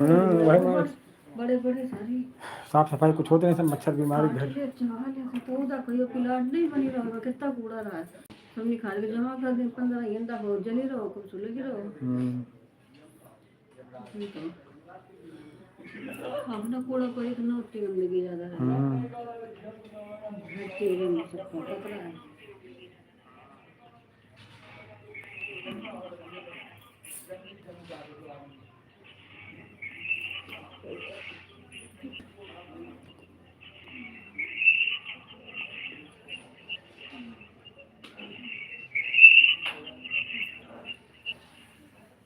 वही मैं बड़े बड़े सारी साफ सफाई कुछ होते नहीं, सब मच्छर बीमारी घर। खाटले चाले पौधा कहियो प्लाट नहीं बनी रहो कितना कूड़ा रहा है सब निकाल के जमा कर दे 15 घंटा हो जली रहो कुछ लगी रहो अपना कूड़ा कोई इतना उतनी गंदगी ज्यादा है तेरे में सबको पकड़ा है।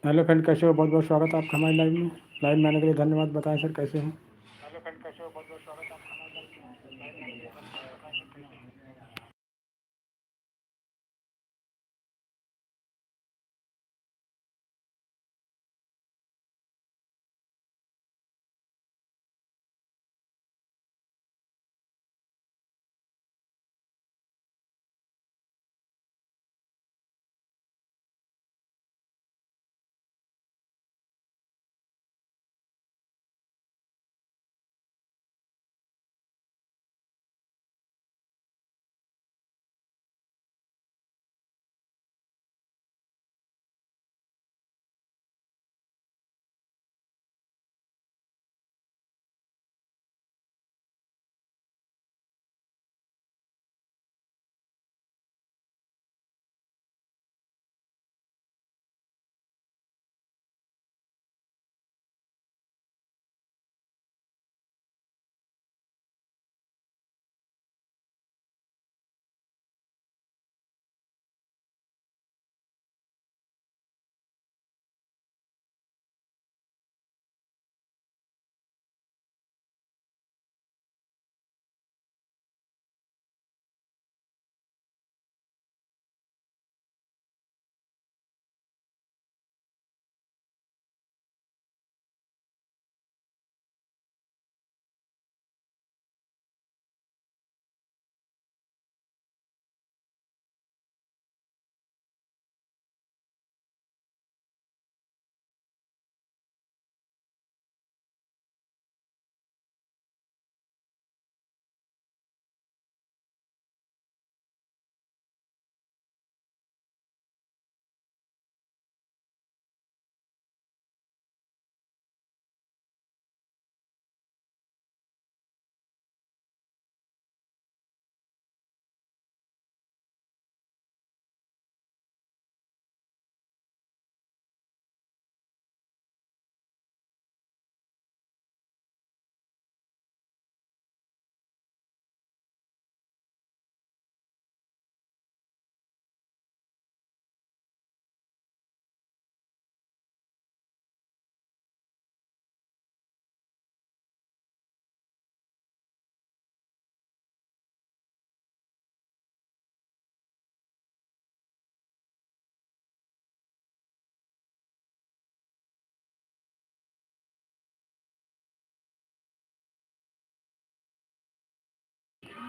हेलो फ्रेंड, कैसे हो? बहुत बहुत स्वागत है आपका हमारे लाइव में आने के लिए धन्यवाद। बताएं सर कैसे हैं?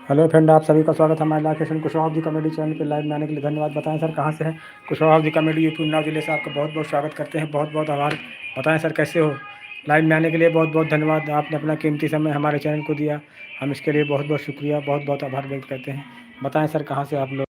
हेलो फ्रेंड, आप सभी का स्वागत है हमारे live session Kushwaha ji comedy channel पे लाइव में आने के लिए धन्यवाद। बताएं सर कहाँ से हैं? कुशवाहा जी कॉमेडी यूट्यूब उन्नाव जिले से आपका बहुत बहुत स्वागत करते हैं, बहुत बहुत आभार। बताएं सर कैसे हो? लाइव में आने के लिए बहुत बहुत धन्यवाद। आपने अपना कीमती समय हमारे चैनल को दिया, हम इसके लिए बहुत बहुत शुक्रिया, बहुत बहुत आभार व्यक्त करते हैं। बताएं सर कहाँ से आप लोग?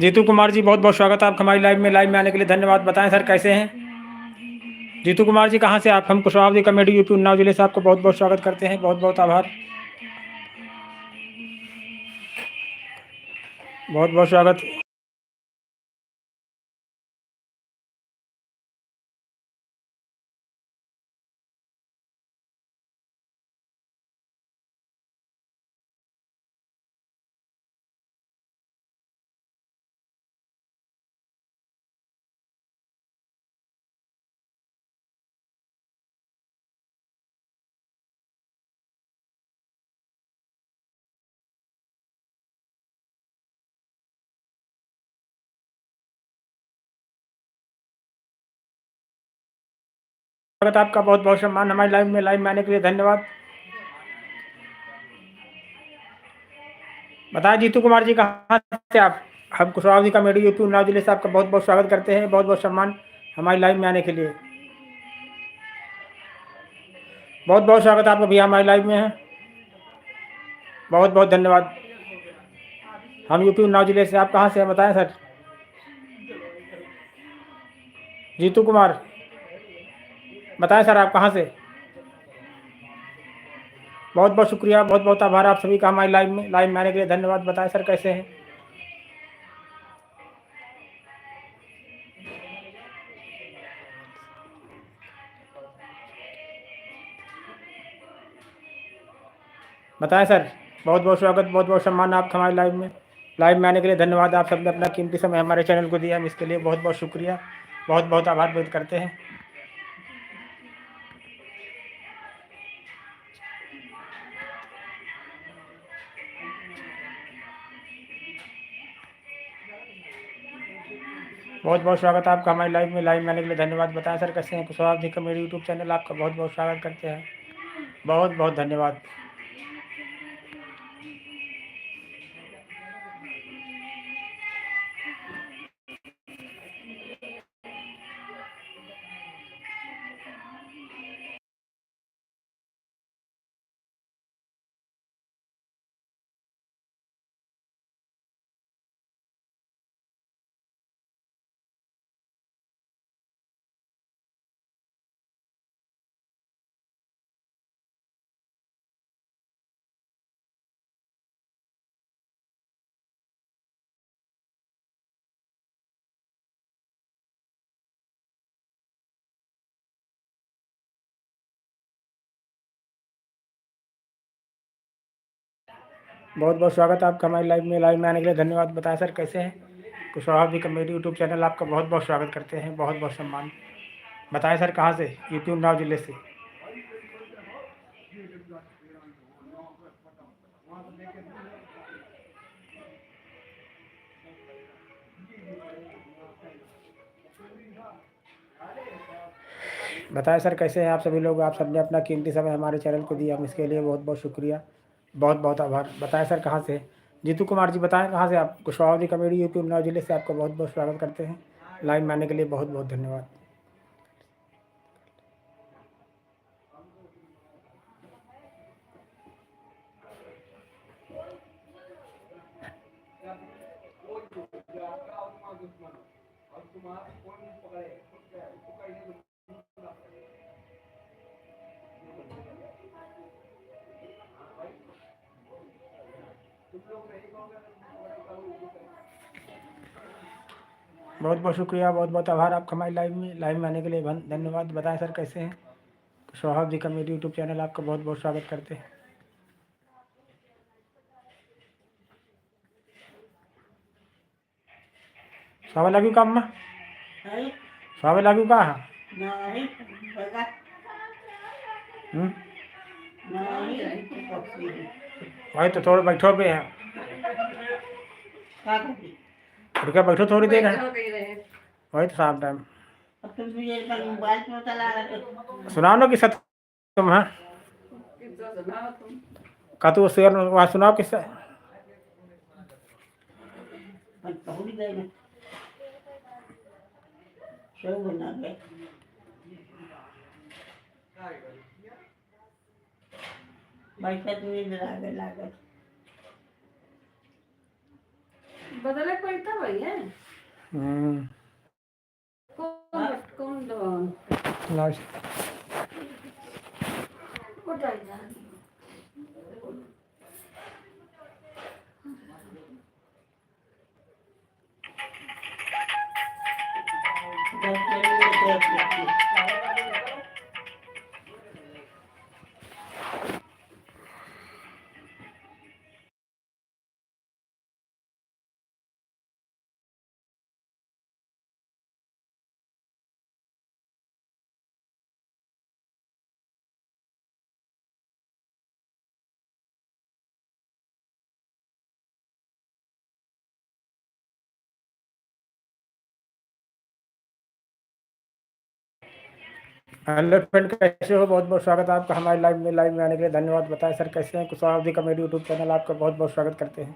जीतू कुमार जी, बहुत बहुत स्वागत है आपका हमारी लाइव में आने के लिए धन्यवाद। बताएं सर कैसे हैं? जीतू कुमार जी कहाँ से आप? हम कुशवाहा जी कॉमेडी यूट्यूब उन्नाव जिले से आपको बहुत बहुत स्वागत करते हैं, बहुत बहुत आभार, बहुत बहुत स्वागत। स्वागत आपका, बहुत बहुत सम्मान हमारे लाइव में आने के लिए धन्यवाद। बताएं जीतू कुमार जी कहाँ से आप? हम कुशवाहा जी कॉमेडी यूट्यूब नाव जिले से आपका बहुत बहुत स्वागत करते हैं, बहुत बहुत सम्मान हमारे लाइव में आने के लिए। बहुत बहुत स्वागत आपका भैया हमारे लाइव में है, बहुत बहुत धन्यवाद। हम यूट्यूब नाव जिले से, आप कहाँ से हैं बताएं सर? जीतू कुमार बताएं सर आप कहाँ से? बहुत बहुत शुक्रिया, बहुत बहुत आभार आप सभी का हमारे लाइव में आने के लिए धन्यवाद। बताएं सर कैसे हैं? बताएं सर, बहुत बहुत स्वागत, बहुत बहुत सम्मान आपका हमारे लाइव में आने के लिए धन्यवाद। आप सबने अपना कीमती समय हमारे चैनल को दिया, हम इसके लिए बहुत बहुत शुक्रिया, बहुत बहुत आभार व्यक्त करते हैं। बहुत बहुत स्वागत आपका हमारे लाइव में आने के लिए धन्यवाद। बताएं सर कैसे हैं? कुशवाहा जी का मेरे यूट्यूब चैनल आपका बहुत बहुत स्वागत करते हैं, बहुत बहुत धन्यवाद। बहुत बहुत स्वागत आपका हमारे लाइव में आने के लिए धन्यवाद। बताएं सर कैसे हैं? कुशवाहा जी का मेरे यूट्यूब चैनल आपका बहुत बहुत स्वागत करते हैं, बहुत बहुत सम्मान। बताएं सर कहाँ से? यूट्यूब नाव जिले से। बताएं सर कैसे हैं आप सभी लोग? आप सबने अपना कीमती समय हमारे चैनल को दिया, हम इसके लिए बहुत बहुत शुक्रिया, बहुत बहुत आभार। बताएं सर कहाँ से? जीतू कुमार जी बताएं कहाँ से आप? कुशवाहा जी कॉमेडी यूट्यूब नाव जिले से आपका बहुत बहुत स्वागत करते हैं, लाइव में आने के लिए बहुत बहुत धन्यवाद। बहुत बहुत शुक्रिया, बहुत बहुत आभार आपका हमारे लाइव में आने के लिए धन्यवाद। बताएं सर कैसे हैं? कुशवाहा जी का मेरे यूट्यूब चैनल आपका बहुत बहुत स्वागत करते हैं। स्वावे लगी का अम्मा? स्वावे लगी का? भाई तो थोड़ा बैठो पे हैं, रुके बैठो थोड़ी देर है, वही तो शाम टाइम। सुनाओ ना किस्सा तुम है का? तू शेर वहाँ सुनाओ किस्सा। बदले पड़ता भाई है कौन दवा लास्ट हेलो फ्रेंड, कैसे हो? बहुत बहुत स्वागत है आपका हमारे लाइव में आने के लिए धन्यवाद। बताएं सर कैसे हैं? कुशवाहा अवधी कॉमेडी यूट्यूब चैनल आपका बहुत बहुत स्वागत करते हैं।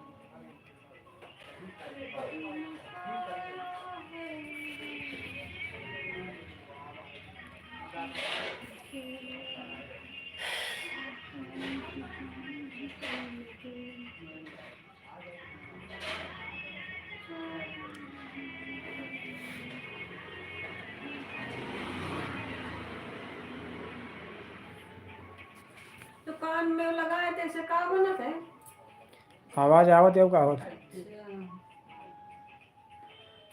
तो कान में लगाए थे से का बनत है। आवाज़ आवत है का आवत? अच्छा।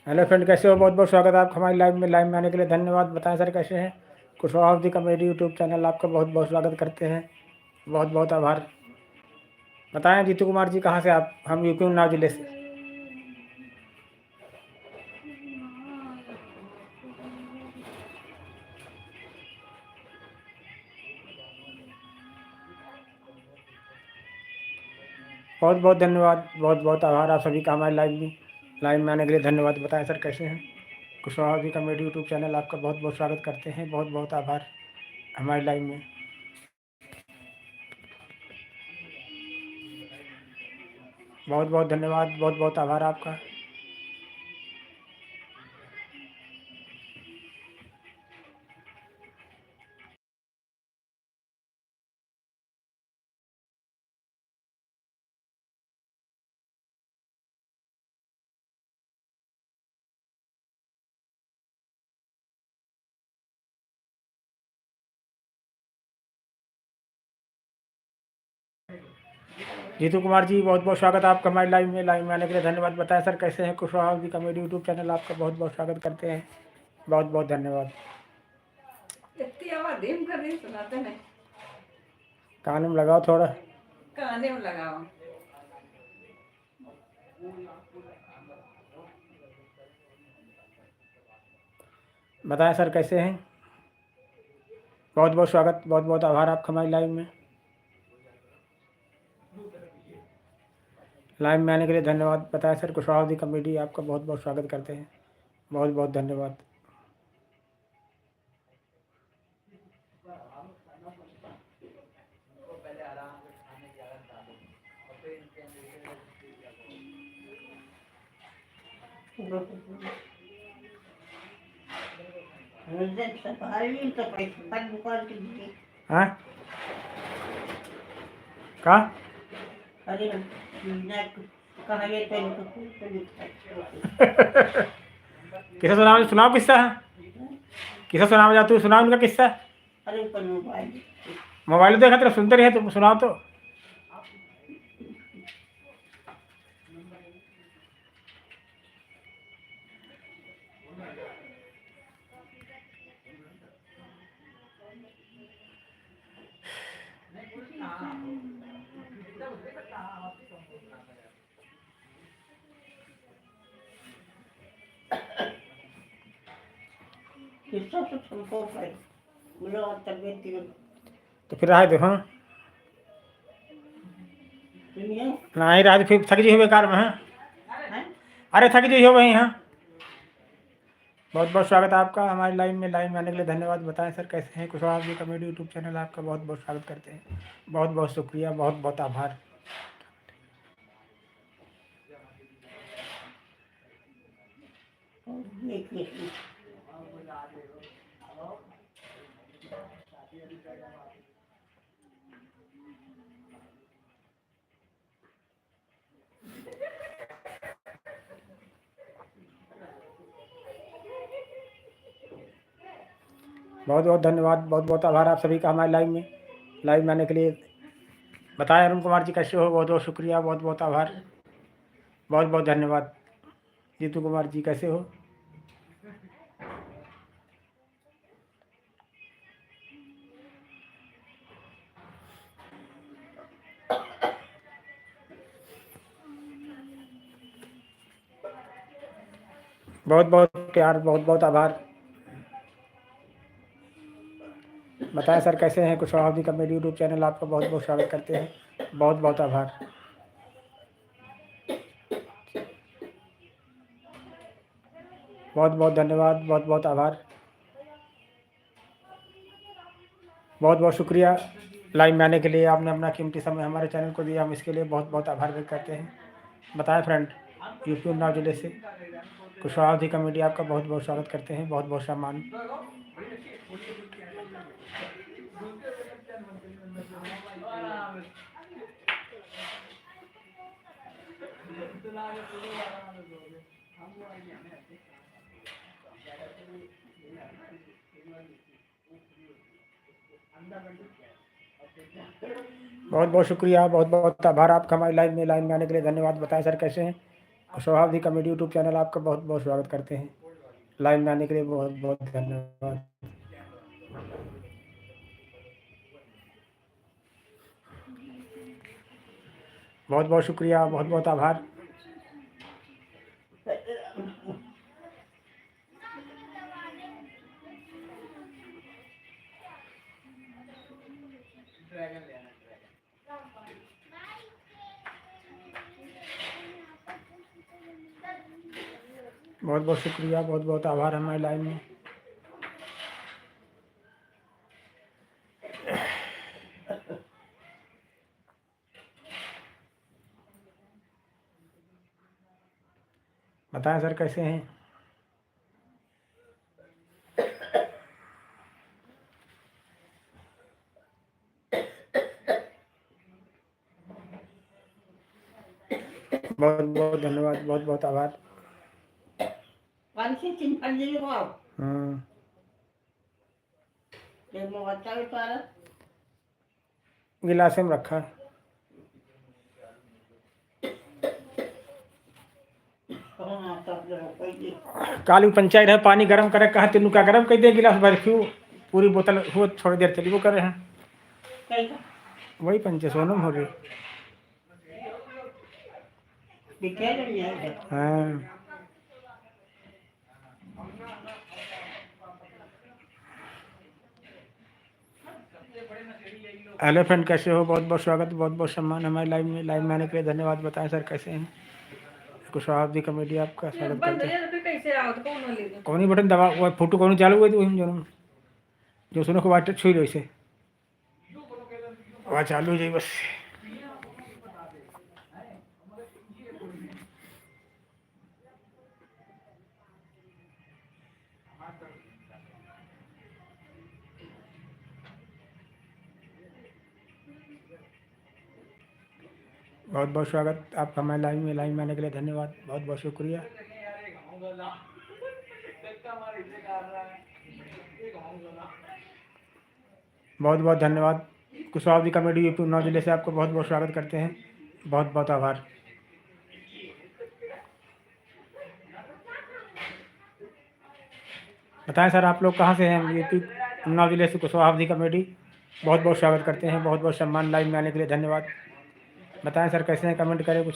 हेलो फ्रेंड, कैसे हो? बहुत बहुत स्वागत है आपका हमारे लाइव में आने के लिए धन्यवाद। बताएं सर कैसे हैं? कुशवाहा अवधी कॉमेडी यूट्यूब चैनल आपका बहुत बहुत स्वागत करते हैं। बहुत बहुत आभार। बताएं जीतू कुमार जी कहाँ से आप? हम यूपी उन्नाव जिले से। बहुत बहुत धन्यवाद, बहुत बहुत आभार आप सभी का हमारे लाइव में आने के लिए धन्यवाद। बताएं सर कैसे हैं? कुशवाहा अवधी कॉमेडी यूट्यूब चैनल आपका बहुत बहुत स्वागत करते हैं। बहुत बहुत आभार हमारे लाइव में। बहुत बहुत धन्यवाद, बहुत बहुत आभार आपका। जीतू कुमार जी बहुत बहुत स्वागत है आपका हमारे लाइव में आने के लिए धन्यवाद। बताएं सर कैसे हैं? कुशवाहा अवधी कॉमेडी यूट्यूब चैनल आपका बहुत बहुत स्वागत करते हैं। बहुत बहुत धन्यवाद। इतनी आवाज धीम कर रही सुनाते नहीं। कान में लगाओ थोड़ा। काने में लगाओ। बताएं सर कैसे हैं? बहुत बहुत स्वागत, बहुत बहुत आभार आपका हमारे लाइव में आने के लिए धन्यवाद। बताएं सर कुशवाहा अवधी कॉमेडी आपका बहुत बहुत स्वागत करते हैं। बहुत बहुत धन्यवाद। हाँ कहा? अरे कहा ये किसे सुनाओ किस्सा है? किसे सुनाओ जा तू सुनाओ उनका किस्सा। अरे ऊपर मोबाइल मोबाइल देखा तेरा सुनते रहे तुम सुनाओ तो। किस्सा तो तुमको है बोलो और तबियत की तो फिर रहा दो। हाँ दुनिया नहीं रहा फिर थक जी हो बेकार में। हाँ है अरे थक जी हो वहीं। हाँ बहुत बहुत स्वागत है आपका हमारे लाइव में आने के लिए धन्यवाद। बताएं सर कैसे हैं? कुशवाहा अवधी कॉमेडी यूट्यूब चैनल आपका बहुत बहुत स्वागत करते हैं। बहुत बहुत शुक्रिया, बहुत बहुत आभार। देख लीजिए बहुत बहुत धन्यवाद, बहुत बहुत आभार आप सभी का हमारे लाइव में आने के लिए। बताएं अरुण कुमार जी कैसे हो? बहुत बहुत शुक्रिया, बहुत बहुत आभार, बहुत बहुत धन्यवाद। जीतू कुमार जी कैसे हो? बहुत बहुत प्यार, बहुत बहुत आभार। बताएं सर कैसे हैं? कुशवाहा अवधी कॉमेडी यूट्यूब चैनल आपका बहुत बहुत स्वागत करते हैं। बहुत बहुत आभार। बहुत बहुत धन्यवाद, बहुत बहुत आभार। बहुत बहुत शुक्रिया लाइव में आने के लिए, आपने अपना कीमती समय हमारे चैनल को दिया, हम इसके लिए बहुत बहुत आभार व्यक्त करते हैं। बताएं फ्रेंड, यूपी उन्नाव जिले से कुशवाहा जी कमेटी आपका बहुत बहुत स्वागत करते हैं, बहुत बहुत सम्मान। बहुत बहुत शुक्रिया, बहुत बहुत आभार आपका हमारे लाइन में आने के लिए, धन्यवाद। बताएं सर कैसे हैं? Kushwaha ji committee YouTube channel आपका बहुत बहुत स्वागत करते हैं, लाइन में आने के लिए बहुत बहुत धन्यवाद। बहुत बहुत शुक्रिया, बहुत बहुत आभार। बहुत बहुत शुक्रिया, बहुत बहुत आभार हमारे लाइन में। बताएं सर कैसे हैं? बहुत बहुत धन्यवाद, बहुत बहुत आभार। Pansi simpan dulu kau. हम्म, Dia mau baca itu ada. गिलास में रखा है। Kau ngatak dia pergi. काली पंचायत है, पानी गर्म करे, कहा तेनू क्या गर्म कर दे गिलास भर, क्यों पूरी बोतल हो थोड़ी देर चली वो कर रहे हैं। Kayak वही पंचे सोनम हो रही। bicara ni ada. हाँ, हेलो फ्रेंड कैसे हो? बहुत बहुत स्वागत, बहुत बहुत सम्मान हमारे लाइव में आने के लिए, धन्यवाद। बताएं सर कैसे हैं? कुशवाहा जी कमेटी आपका स्वागत करते हैं। कौन ही बटन दबा वो फोटो कौन चालू हुई थी जो सुनो को बात छुई रही से वहाँ चालू हो जाए बस। बहुत बहुत स्वागत आपका हमारे लाइव में आने के लिए, धन्यवाद, बहुत बहुत शुक्रिया। बहुत बहुत धन्यवाद। कुशवाहा जी कमेटी यूपी उन्नाव जिले से आपको बहुत बहुत स्वागत करते हैं, बहुत बहुत आभार। बताएं सर आप लोग कहाँ से हैं? यूपी उन्नाव जिले से कुशवाहा जी कमेटी बहुत बहुत स्वागत करते हैं, बहुत बहुत सम्मान, लाइव में आने के लिए धन्यवाद। बताएं सर कैसे हैं? कमेंट करें कुछ।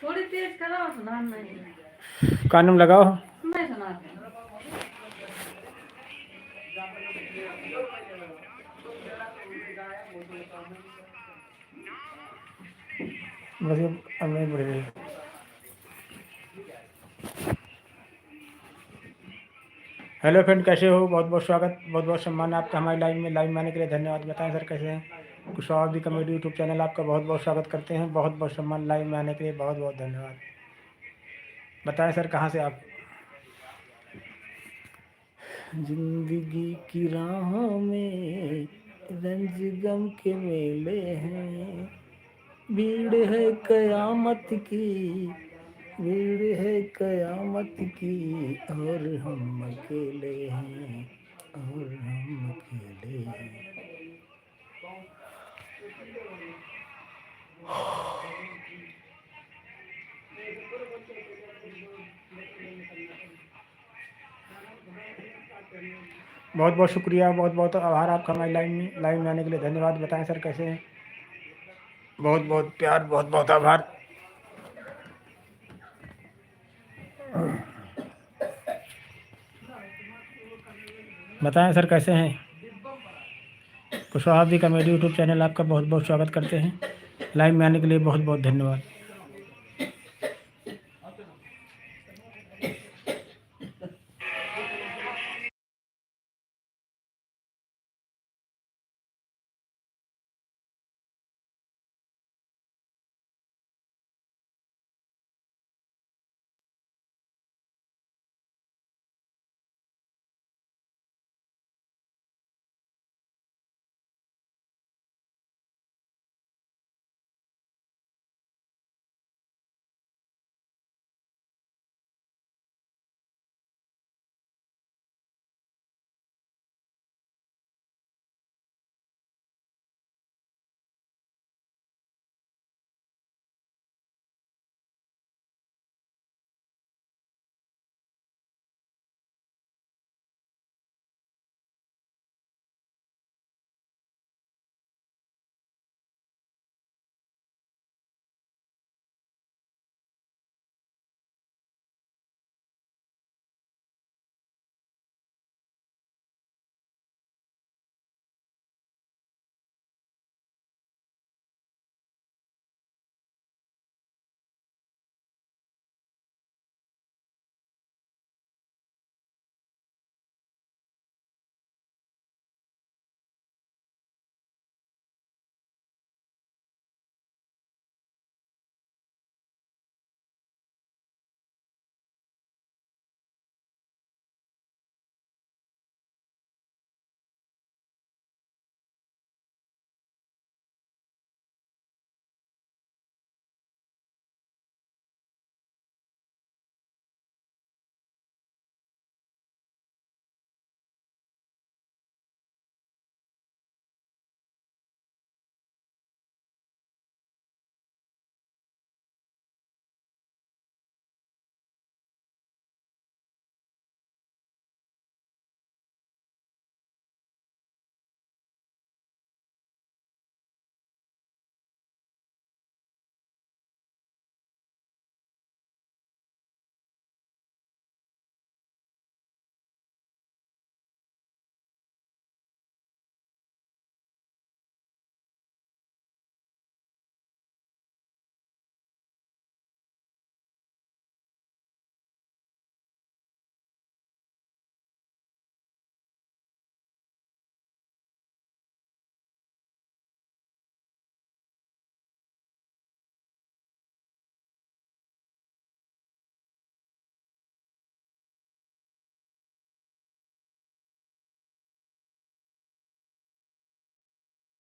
थोड़ी तेज करो, सुना नहीं। कानून लगाओ। मैं सुनाती हूँ। बस ये अब नहीं बढ़ रही। हेलो फ्रेंड कैसे हो? बहुत बहुत स्वागत, बहुत बहुत सम्मान आपका हमारे लाइव में आने के लिए, धन्यवाद। बताएं सर कैसे हैं? Kushwaha ji committee YouTube channel आपका बहुत बहुत स्वागत करते हैं, बहुत बहुत सम्मान, लाइव में आने के लिए बहुत बहुत धन्यवाद। बताएं सर कहाँ से आप? जिंदगी की राहों में रंज गम के मेले हैं, भीड़ है कयामत की, भीड़ है कयामत की, और हम अकेले हैं, और हम अकेले हैं। बहुत बहुत शुक्रिया, बहुत बहुत आभार आपका हमारे लाइव में आने के लिए, धन्यवाद। बताएं सर कैसे हैं? बहुत बहुत प्यार, बहुत बहुत आभार। बताएं सर कैसे हैं? Kushwaha ji committee YouTube channel आपका बहुत बहुत स्वागत करते हैं, लाइव में आने के लिए बहुत बहुत धन्यवाद।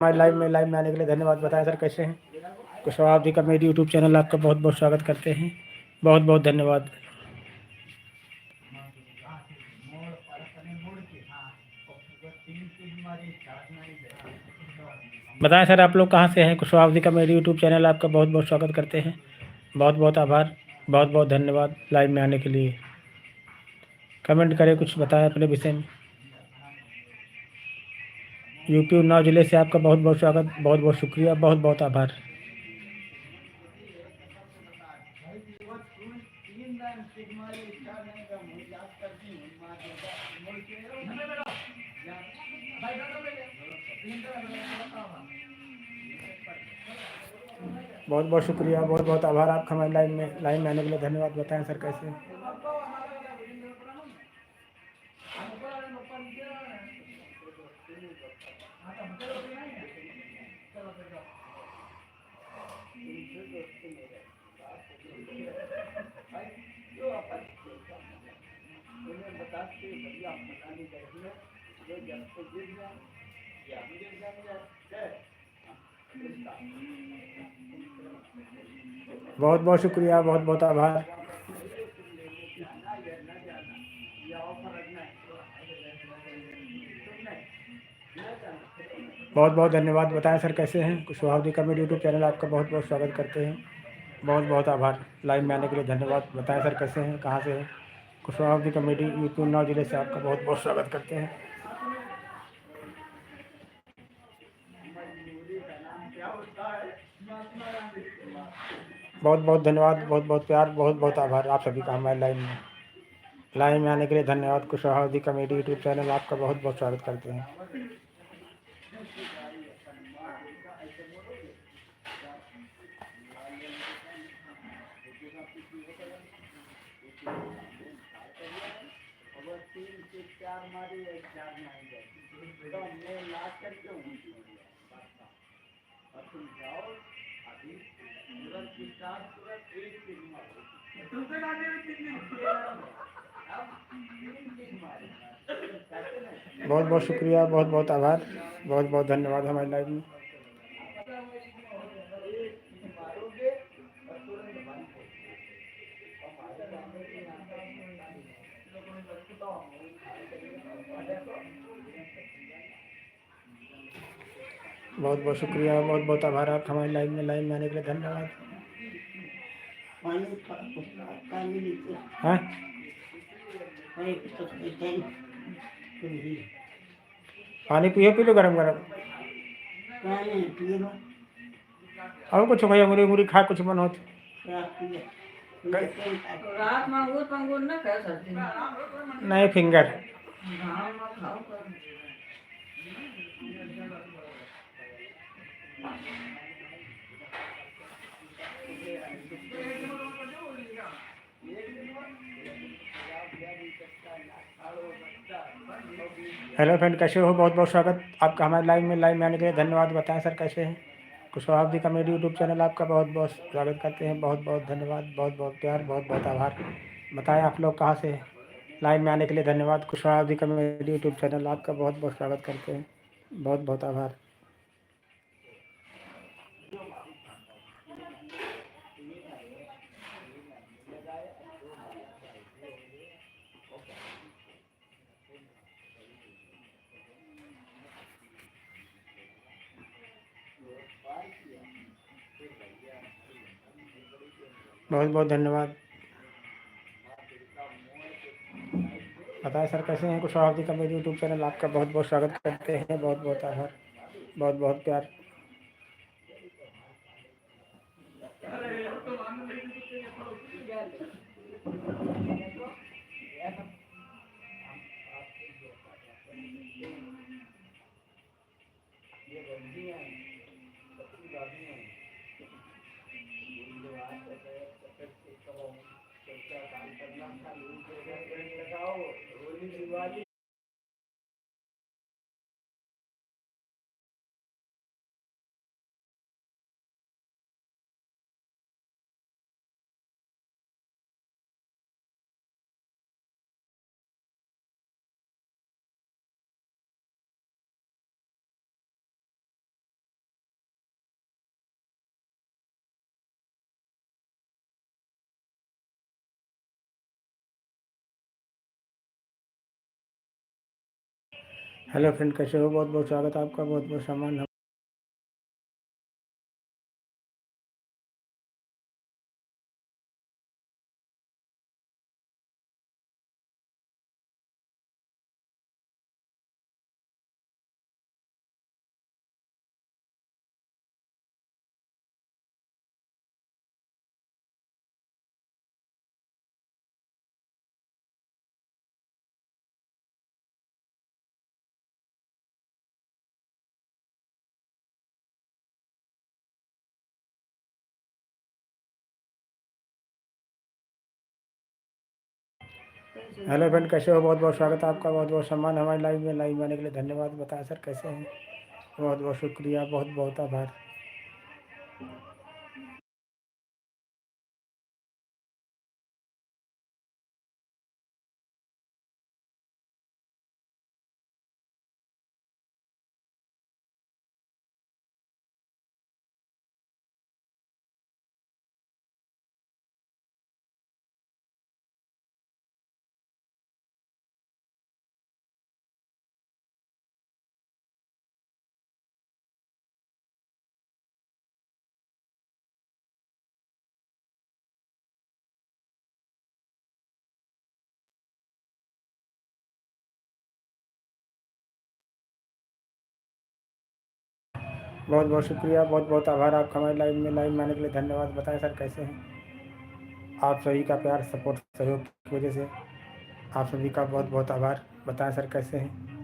हमारे लाइव में आने के लिए धन्यवाद। बताएं सर कैसे हैं? कुशवाहा जी का मेरी यूट्यूब चैनल आपका बहुत बहुत स्वागत करते हैं। बहुत बहुत धन्यवाद। बताएं सर आप लोग कहाँ से हैं? कुशवाहा जी का मेरी यूट्यूब चैनल आपका बहुत बहुत स्वागत करते हैं। बहुत बहुत आभार, बहुत बहुत धन्यवाद लाइव में आने के लिए। कमेंट करें, कुछ बताएं अपने विषय में। यूपी उन्नाव जिले से आपका बहुत बहुत स्वागत, बहुत बहुत शुक्रिया, बहुत बहुत आभार। बहुत बहुत शुक्रिया, बहुत बहुत आभार आपका हमारे लाइन में आने के लिए धन्यवाद। बताएं सर कैसे हैं? बहुत बहुत शुक्रिया, बहुत बहुत आभार। बहुत बहुत धन्यवाद। बताएं सर कैसे हैं? कुशवाहा जी का मेरे यूट्यूब चैनल आपका बहुत बहुत स्वागत करते हैं। बहुत बहुत आभार लाइव में आने के लिए धन्यवाद। बताएं सर कैसे हैं? कहाँ से हैं? कुशवाहा जी कमेटी यूपी उन्नाव जिले से आपका बहुत बहुत स्वागत करते हैं। बहुत बहुत धन्यवाद, बहुत बहुत प्यार, बहुत बहुत आभार आप सभी का हमारे लाइन में आने के लिए धन्यवाद। Kushwaha ji committee YouTube channel आपका बहुत बहुत स्वागत करते हैं। बहुत बहुत शुक्रिया, बहुत बहुत आभार, बहुत बहुत धन्यवाद हमारे लाइव में। बहुत बहुत शुक्रिया, बहुत बहुत आभार आप हमारे लाइन में आने के लिए धन्यवाद। पानी लीजिए, हाँ, पानी तो पीते नहीं। पानी पियो, पी लो गरम गरम। पानी पिए लो, और कुछ भैया मुरी मुरी खा कुछ मन होते रात पिए। रात में अंगूर पंगूर ना खाओ सर्दी में। नहीं फिंगर। घाम में खाओ कर। हेलो फ्रेंड, कैसे हो? बहुत बहुत स्वागत आपका हमारे लाइव में आने के लिए धन्यवाद। बताएं सर कैसे हैं? कुशवाहा जी का मेरी यूट्यूब चैनल आपका बहुत बहुत स्वागत करते हैं। बहुत बहुत धन्यवाद, बहुत बहुत प्यार, बहुत बहुत आभार। बताएं आप लोग कहाँ से हैं? लाइव में आने के लिए धन्यवाद। कुशवाहा जी का मेरी यूट्यूब चैनल आपका बहुत बहुत स्वागत करते हैं। बहुत बहुत आभार। बहुत बहुत धन्यवाद। बताएं सर कैसे हैं? कुशवाहा जी का मेरी यूट्यूब चैनल आपका बहुत बहुत स्वागत करते हैं। बहुत बहुत आभार, बहुत बहुत प्यार। हेलो फ्रेंड, कैसे हो? बहुत बहुत स्वागत है आपका, बहुत बहुत सम्मान। हेलो फ्रेंड, कैसे हो? बहुत बहुत स्वागत है आपका, बहुत बहुत सम्मान। हमारे लाइव में आने के लिए धन्यवाद। बताएं सर कैसे हैं? बहुत बहुत शुक्रिया, बहुत बहुत आभार। बहुत बहुत शुक्रिया, बहुत बहुत आभार आपका। हमारे लाइव में आने के लिए धन्यवाद। बताएं सर कैसे हैं? आप सभी का प्यार, सपोर्ट, सहयोग की वजह से आप सभी का बहुत बहुत आभार। बताएं सर कैसे हैं?